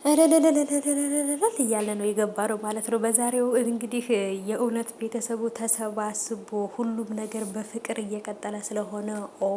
እልልልልልልልል እያለ ነው የገባ ነው ማለት ነው። በዛሬው እንግዲህ የእውነት ቤተሰቡ ተሰባስቦ ሁሉም ነገር በፍቅር እየቀጠለ ስለሆነ ኦ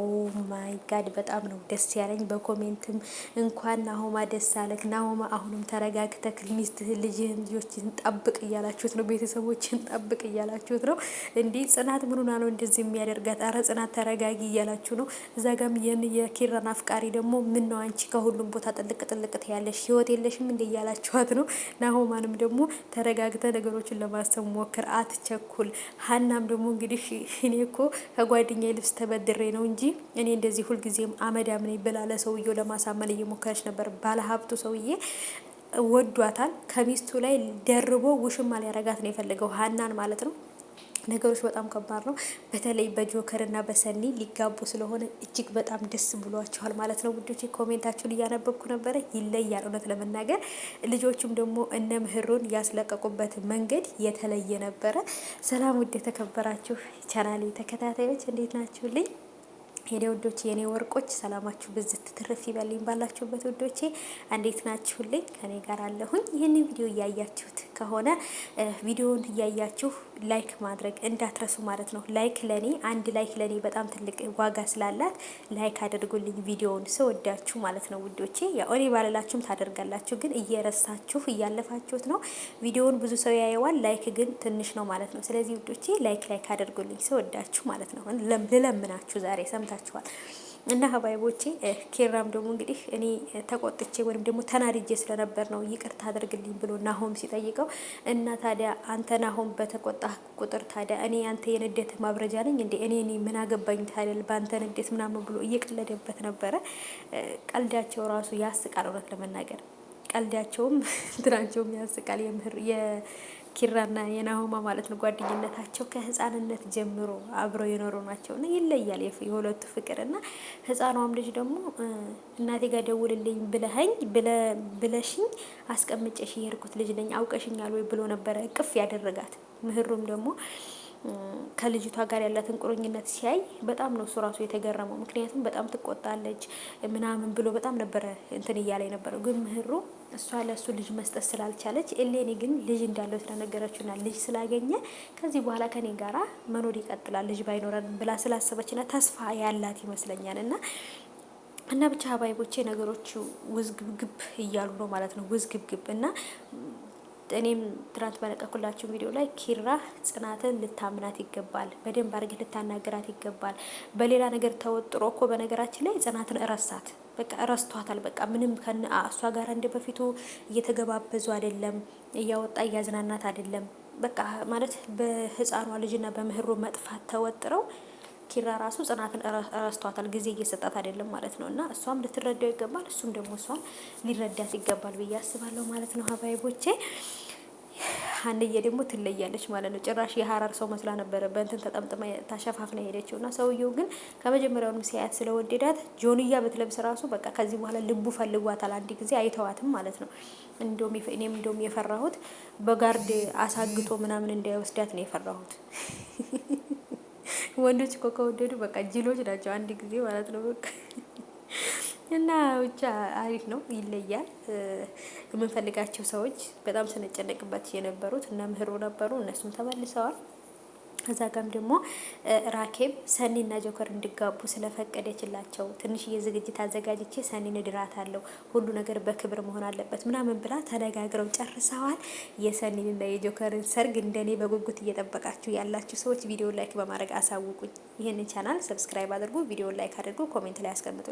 ማይ ጋድ በጣም ነው ደስ ያለኝ። በኮሜንትም እንኳን ናሆማ ደስ አለክ ናሆማ፣ አሁንም ተረጋግተክ ሚስትህን፣ ልጅህን፣ ልጆችን ጠብቅ እያላችሁት ነው። ቤተሰቦችን ጠብቅ እያላችሁት ነው። እንዲህ ጽናት ምኑና ነው እንደዚህ የሚያደርጋት? አረ ጽናት ተረጋጊ እያላችሁ ነው። እዛ ጋም የኪራን አፍቃሪ ደግሞ ምን ነው አንቺ ከሁሉም ቦታ ጥልቅ ጥልቅ ትያለሽ ህይወት የለሽ እንደ እያላችኋት ነው። ናሆማንም ደግሞ ተረጋግተ ነገሮችን ለማሰብ ሞክር፣ አትቸኩል። ሀናም ደግሞ እንግዲህ እኔ እኮ ከጓደኛዬ ልብስ ተበድሬ ነው እንጂ እኔ እንደዚህ ሁልጊዜም አመዳም ነኝ ብላ ለሰውየው ለማሳመን እየሞከረች ነበር። ባለሀብቱ ሰውዬ ወዷታል። ከሚስቱ ላይ ደርቦ ውሽማ ሊያረጋት ነው የፈለገው ሀናን ማለት ነው። ነገሮች በጣም ከባድ ነው። በተለይ በጆከር እና በሰኒ ሊጋቡ ስለሆነ እጅግ በጣም ደስ ብሏቸዋል ማለት ነው ውዶቼ። ኮሜንታችሁን እያነበብኩ ነበረ። ይለያል እውነት ለመናገር ልጆቹም ደግሞ እነ ምህሩን ያስለቀቁበት መንገድ የተለየ ነበረ። ሰላም ውድ የተከበራችሁ ቻናሌ ተከታታዮች እንዴት ናችሁልኝ? የኔ ውዶቼ የኔ ወርቆች ሰላማችሁ ብዝት ትርፍ ይበልኝ ባላችሁበት ውዶቼ። እንዴት ናችሁልኝ? ከኔ ጋር አለሁኝ። ይህንን ቪዲዮ እያያችሁት ከሆነ ቪዲዮውን እያያችሁ ላይክ ማድረግ እንዳትረሱ ማለት ነው። ላይክ ለኔ አንድ ላይክ ለኔ በጣም ትልቅ ዋጋ ስላላት ላይክ አድርጉልኝ ቪዲዮውን ስወዳችሁ ማለት ነው ውዶቼ። ያው እኔ ባልላችሁም ታደርጋላችሁ፣ ግን እየረሳችሁ እያለፋችሁት ነው። ቪዲዮውን ብዙ ሰው ያየዋል፣ ላይክ ግን ትንሽ ነው ማለት ነው። ስለዚህ ውዶቼ ላይክ አድርጉልኝ ስወዳችሁ ማለት ነው። ልለምናችሁ ዛሬ ሰምታችኋል። እና ሀባይቦቼ ኪራም ደግሞ እንግዲህ እኔ ተቆጥቼ ወይም ደግሞ ተናድጄ ስለነበር ነው ይቅርታ አድርግልኝ ብሎ ናሆም ሲጠይቀው፣ እና ታዲያ አንተ ናሆም በተቆጣ ቁጥር ታዲያ እኔ አንተ የንዴት ማብረጃ ነኝ እንዴ? እኔ ምን አገባኝ ታዲያ በአንተ ንዴት ምናምን ብሎ እየቀለደበት ነበረ። ቀልዳቸው ራሱ ያስቃል እውነት ለመናገር ቀልዳቸውም እንትናቸውም ያስቃል። የኪራና የናሆማ ማለት ነው ጓደኝነታቸው ከህፃንነት ጀምሮ አብረው የኖሩ ናቸው እና ይለያል የሁለቱ ፍቅር። እና ህፃኗም ልጅ ደግሞ እናቴ ጋር ደውልልኝ ብለሽኝ አስቀምጨሽ የሄድኩት ልጅ ነኝ አውቀሽኛል ወይ ብሎ ነበረ እቅፍ ያደረጋት። ምህሩም ደግሞ ከልጅቷ ጋር ያላትን ቁርኝነት ሲያይ በጣም ነው እሱ ራሱ የተገረመው። ምክንያቱም በጣም ትቆጣለች ምናምን ብሎ በጣም ነበረ እንትን እያለ ነበረው። ግን ምህሩ እሷ ለእሱ ልጅ መስጠት ስላልቻለች ኤሌኒ ግን ልጅ እንዳለው ስለነገረችውና ልጅ ስላገኘ ከዚህ በኋላ ከኔ ጋራ መኖር ይቀጥላል ልጅ ባይኖረን ብላ ስላሰበችና ተስፋ ያላት ይመስለኛል። እና ብቻ ሀባይቦቼ ነገሮቹ ውዝግብግብ እያሉ ነው ማለት ነው። ውዝግብግብ እና እኔም ትናንት በለቀኩላችሁ ቪዲዮ ላይ ኪራ ጽናትን ልታምናት ይገባል፣ በደንብ አድርገህ ልታናገራት ይገባል። በሌላ ነገር ተወጥሮ እኮ በነገራችን ላይ ጽናትን እረሳት፣ በቃ እረስቷታል። በቃ ምንም እሷ ጋር እንደ በፊቱ እየተገባበዙ አይደለም፣ እያወጣ እያዝናናት አይደለም። በቃ ማለት በህፃኗ ልጅና በምህሩ መጥፋት ተወጥረው ኪራ ራሱ ጽናትን እረስቷታል፣ ጊዜ እየሰጣት አይደለም ማለት ነው። እና እሷም ልትረዳው ይገባል፣ እሱም ደግሞ እሷን ሊረዳት ይገባል ብዬ አስባለሁ ማለት ነው ሀባይቦቼ። ሀንዬ ደግሞ ትለያለች ማለት ነው። ጭራሽ የሀራር ሰው መስላ ነበረ በእንትን ተጠምጥማ ታሸፋፍና ሄደችው። እና ሰውየው ግን ከመጀመሪያውንም ሲያያት ስለወደዳት ጆንያ ብትለብስ ራሱ በቃ ከዚህ በኋላ ልቡ ፈልጓታል። አንድ ጊዜ አይተዋትም ማለት ነው። እኔም እንደውም የፈራሁት በጋርድ አሳግቶ ምናምን እንዳይወስዳት ነው የፈራሁት። ወንዶች እኮ ከወደዱ በቃ ጅሎች ናቸው አንድ ጊዜ ማለት ነው በቃ። እና ብቻ አሪፍ ነው፣ ይለያል። የምንፈልጋቸው ሰዎች በጣም ስንጨነቅበት የነበሩት እነ ምህሩ ነበሩ፣ እነሱም ተመልሰዋል። ከዛ ጋም ደግሞ ራኬብ ሰኒና ጆከር እንዲጋቡ ስለፈቀደችላቸው ትንሽዬ ዝግጅት አዘጋጅቼ ሰኒን እድራታለሁ፣ ሁሉ ነገር በክብር መሆን አለበት ምናምን ብላ ተነጋግረው ጨርሰዋል። የሰኒንና የጆከርን ሰርግ እንደኔ በጉጉት እየጠበቃችሁ ያላችሁ ሰዎች ቪዲዮ ላይክ በማድረግ አሳውቁኝ። ይህንን ቻናል ሰብስክራይብ አድርጉ፣ ቪዲዮ ላይክ አድርጉ፣ ኮሜንት ላይ አስቀምጡ።